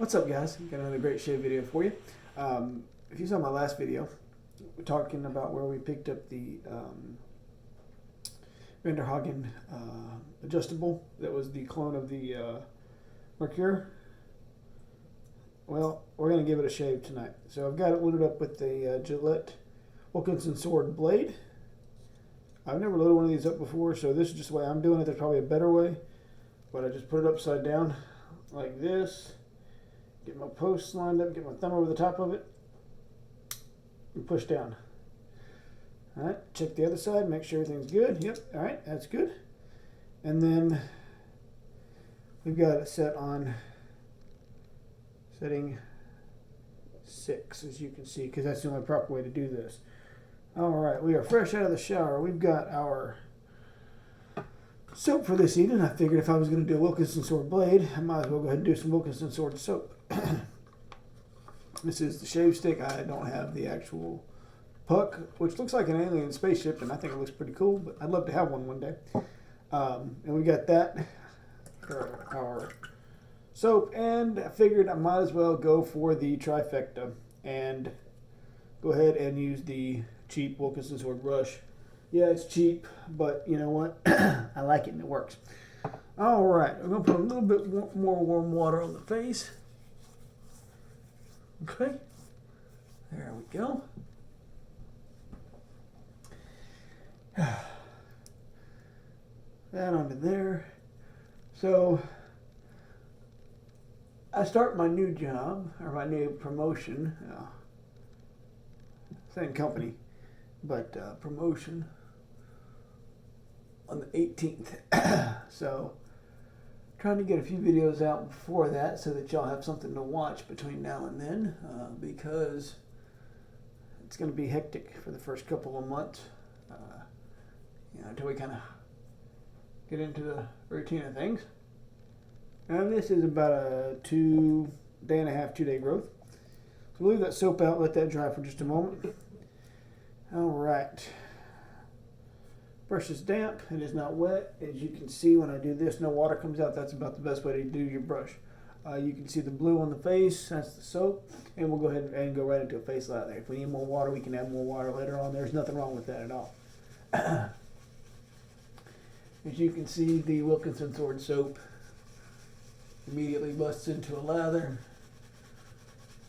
What's up, guys? Got another great shave video for you. If you saw my last video, we're talking about where we picked up the Hagen adjustable that was the clone of the Mercure. Well, we're going to give it a shave tonight. So I've got it loaded up with the Gillette Wilkinson Sword blade. I've never loaded one of these up before, so this is just the way I'm doing it. There's probably a better way, but I just put it upside down like this. Get my posts lined up, get my thumb over the top of it, and push down. Alright, check the other side, make sure everything's good. Yep, alright, that's good. And then we've got it set on setting 6, as you can see, because that's the only proper way to do this. Alright, we are fresh out of the shower. We've got our soap for this evening. I figured if I was going to do a Wilkinson Sword blade, I might as well go ahead and do some Wilkinson Sword soap. This is the shave stick. I don't have the actual puck, which looks like an alien spaceship, and I think it looks pretty cool, but I'd love to have one day. And we got that for our soap, and I figured I might as well go for the trifecta and go ahead and use the cheap Wilkinson Sword brush. Yeah, it's cheap, but you know what? I like it and it works. All right, we're going to put a little bit more warm water on the face. Okay, there we go. That onto there. So, I start my new job, or my new promotion. Same company, but promotion on the 18th. So, trying to get a few videos out before that so that y'all have something to watch between now and then, because it's going to be hectic for the first couple of months, until we kind of get into the routine of things. And this is about a 2.5-day growth. So we'll leave that soap out, let that dry for just a moment. All right. Brush is damp, it is not wet. As you can see when I do this, no water comes out. That's about the best way to do your brush. You can see the blue on the face, that's the soap. And we'll go ahead and go right into a face lather. If we need more water, we can add more water later on. There's nothing wrong with that at all. As you can see, the Wilkinson Sword soap immediately busts into a lather.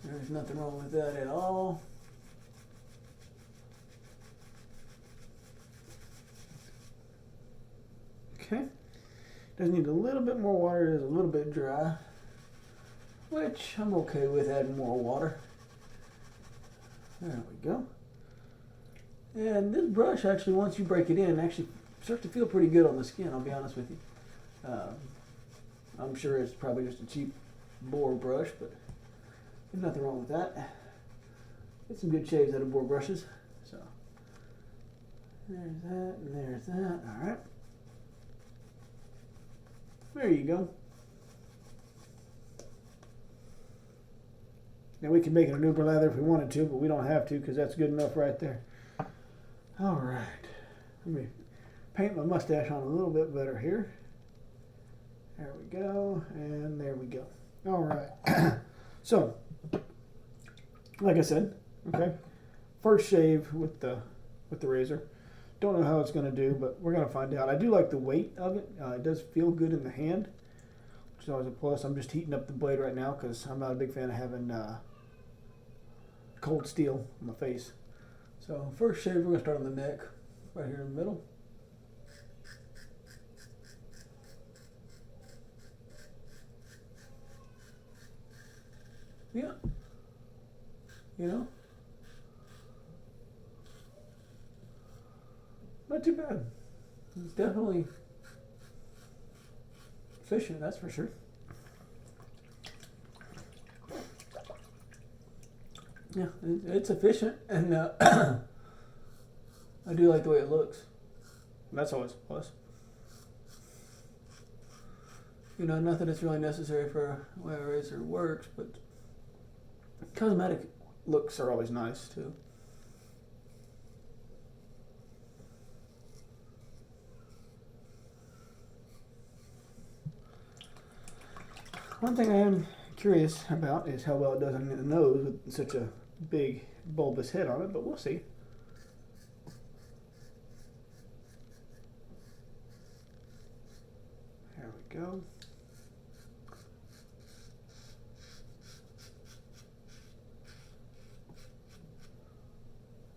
There's nothing wrong with that at all. Okay, does need a little bit more water. It is a little bit dry, which I'm okay with adding more water. There we go. And this brush, actually, once you break it in, actually starts to feel pretty good on the skin, I'll be honest with you. I'm sure it's probably just a cheap boar brush, but there's nothing wrong with that. Get some good shaves out of boar brushes. So there's that, and there's that. All right. There you go. Now we can make it an Uber lather if we wanted to, but we don't have to because that's good enough right there. All right. Let me paint my mustache on a little bit better here. There we go, and there we go. All right. So, like I said, okay, first shave with the razor. Don't know how it's going to do, but we're going to find out. I do like the weight of it. It does feel good in the hand, which is always a plus. I'm just heating up the blade right now because I'm not a big fan of having cold steel on my face. So first shave, we're going to start on the neck, right here in the middle. Yeah, you know. Not too bad. It's definitely efficient, that's for sure. Yeah, it's efficient, and I do like the way it looks. That's always a plus. You know, nothing that's really necessary for the way a razor works, but cosmetic looks are always nice too. One thing I am curious about is how well it does on the nose with such a big bulbous head on it, but we'll see. There we go.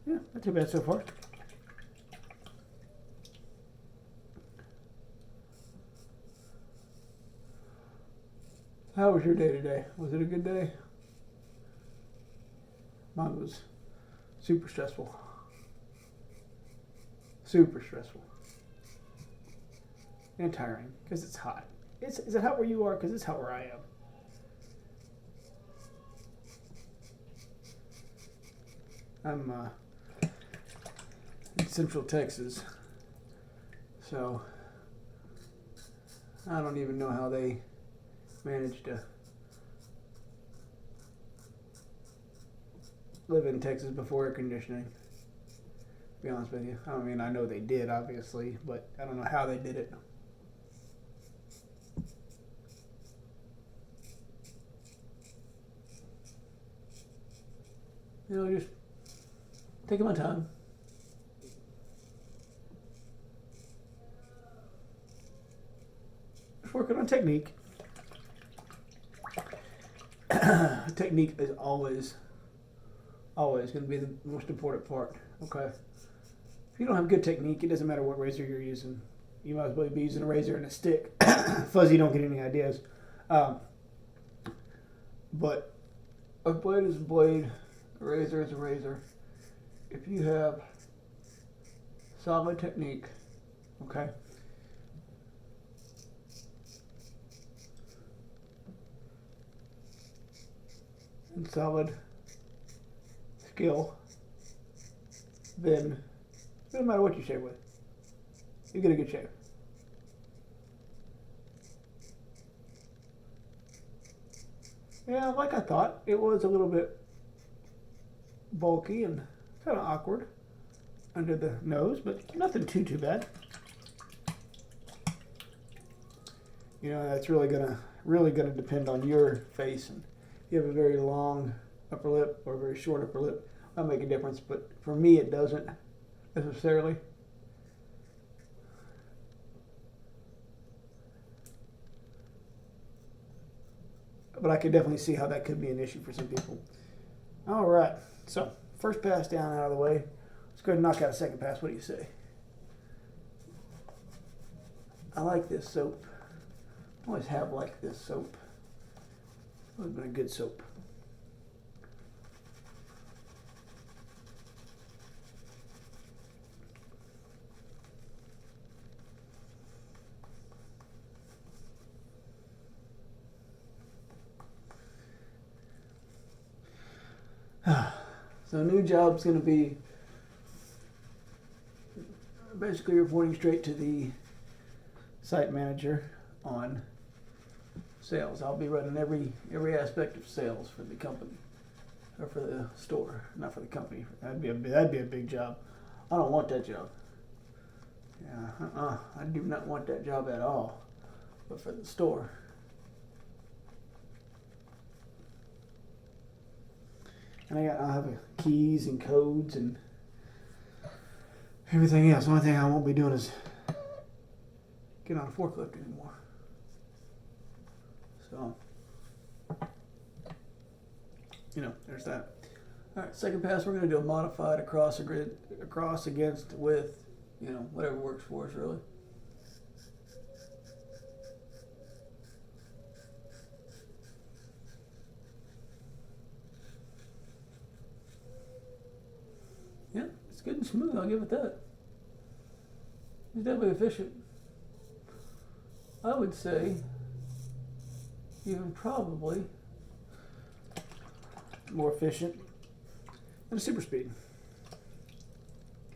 Yeah, not too bad so far. How was your day today? Was it a good day? Mine was super stressful. Super stressful. And tiring, because it's hot. Is it hot where you are? Because it's hot where I am. I'm in Central Texas, so I don't even know how they managed to live in Texas before air conditioning, to be honest with you. I mean, I know they did, obviously, but I don't know how they did it. You know, just taking my time. Just working on technique. Technique is always going to be the most important part. Okay. If you don't have good technique, it doesn't matter what razor you're using. You might as well be using a razor and a stick. Fuzzy, don't get any ideas. But a blade is a blade. A razor is a razor. If you have solid technique, okay, and solid skill, then it doesn't matter what you shave with, you get a good shave. Yeah, like I thought, it was a little bit bulky and kind of awkward under the nose, but nothing too bad. You know, that's really gonna depend on your face, and if you have a very long upper lip or a very short upper lip, that'll make a difference, but for me it doesn't necessarily. But I could definitely see how that could be an issue for some people. All right, so first pass down out of the way. Let's go ahead and knock out a second pass. What do you say? I like this soap. I always have liked this soap. It's always been a good soap. So new job's going to be basically reporting straight to the site manager on sales. I'll be running every aspect of sales for the company, or for the store, not for the company. That'd be a big job. I don't want that job. Yeah, I do not want that job at all. But for the store. And I'll have keys and codes and everything else. The only thing I won't be doing is get on a forklift anymore. So, you know, there's that. All right, second pass, we're going to do a modified across against, with, you know, whatever works for us, really. Yeah, it's good and smooth, I'll give it that. It's definitely efficient. I would say even probably more efficient than a super speed.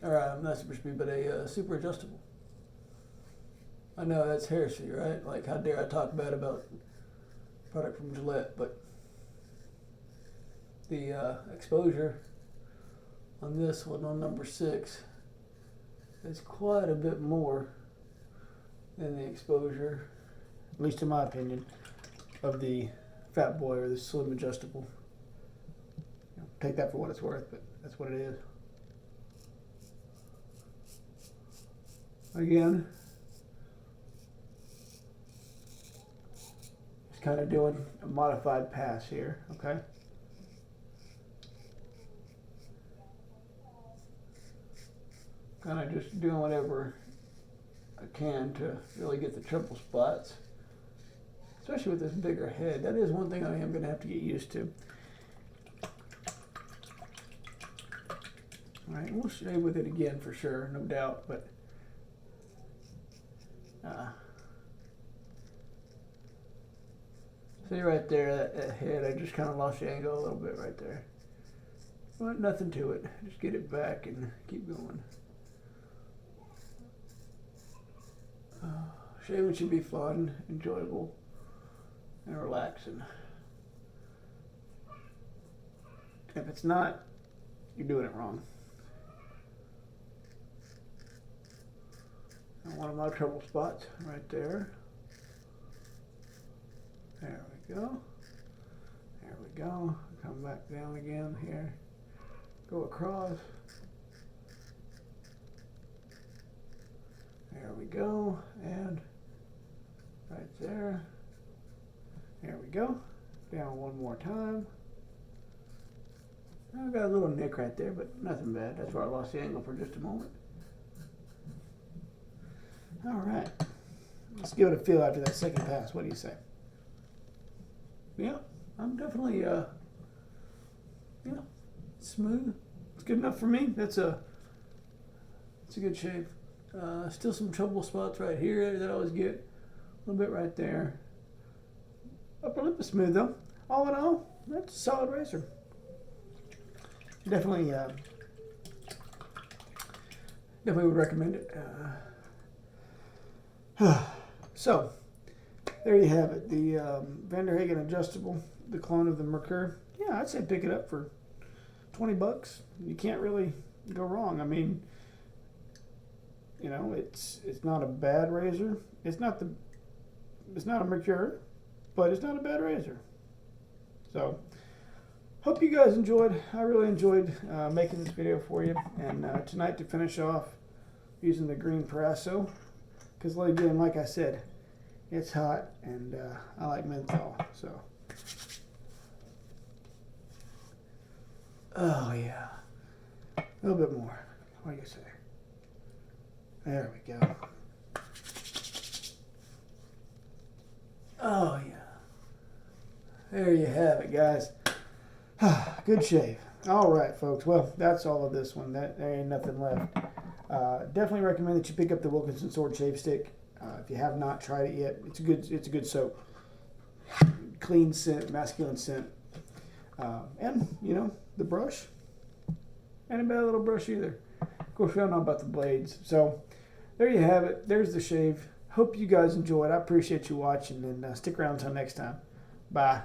Or not super speed, but a super adjustable. I know that's heresy, right? Like, how dare I talk bad about product from Gillette, but the exposure on this one, on number 6, is quite a bit more than the exposure, at least in my opinion, of the Fat Boy or the Slim Adjustable. Take that for what it's worth, but that's what it is. Again, just kind of doing a modified pass here, okay? Kind of just doing whatever I can to really get the triple spots, especially with this bigger head. That is one thing I am going to have to get used to. All right, we'll stay with it again for sure, no doubt, but see right there, that head, I just kind of lost the angle a little bit right there. But nothing to it. Just get it back and keep going. Shaving should be fun, enjoyable, and relaxing. If it's not, you're doing it wrong. And one of my trouble spots right there. There we go. There we go. Come back down again here. Go across. There we go. And right there. There we go. Down one more time. I've got a little nick right there, but nothing bad. That's where I lost the angle for just a moment. All right. Let's give it a feel after that second pass. What do you say? Yeah, I'm definitely, smooth. It's good enough for me. It's a good shave. Still some trouble spots right here that I always get. A little bit right there. Upper lip is smooth though. All in all, that's a solid razor. Definitely would recommend it. So, there you have it. The Hagen adjustable, the clone of the Merkur. Yeah, I'd say pick it up for $20. You can't really go wrong. I mean, it's not a bad razor. It's not a Merkur, but it's not a bad razor. So, hope you guys enjoyed. I really enjoyed making this video for you. And tonight to finish off, using the green Parasso, because again, like I said, it's hot, and I like menthol, so. Oh, yeah. A little bit more. What do you say? There we go. Oh, yeah. There you have it, guys. Good shave. All right, folks. Well, that's all of this one. There ain't nothing left. Definitely recommend that you pick up the Wilkinson Sword Shave Stick. If you have not tried it yet, it's a good soap. Clean scent, masculine scent. And, the brush. Ain't a bad little brush either. Of course, we don't know about the blades. So, there you have it. There's the shave. Hope you guys enjoyed. I appreciate you watching, and stick around until next time. Bye.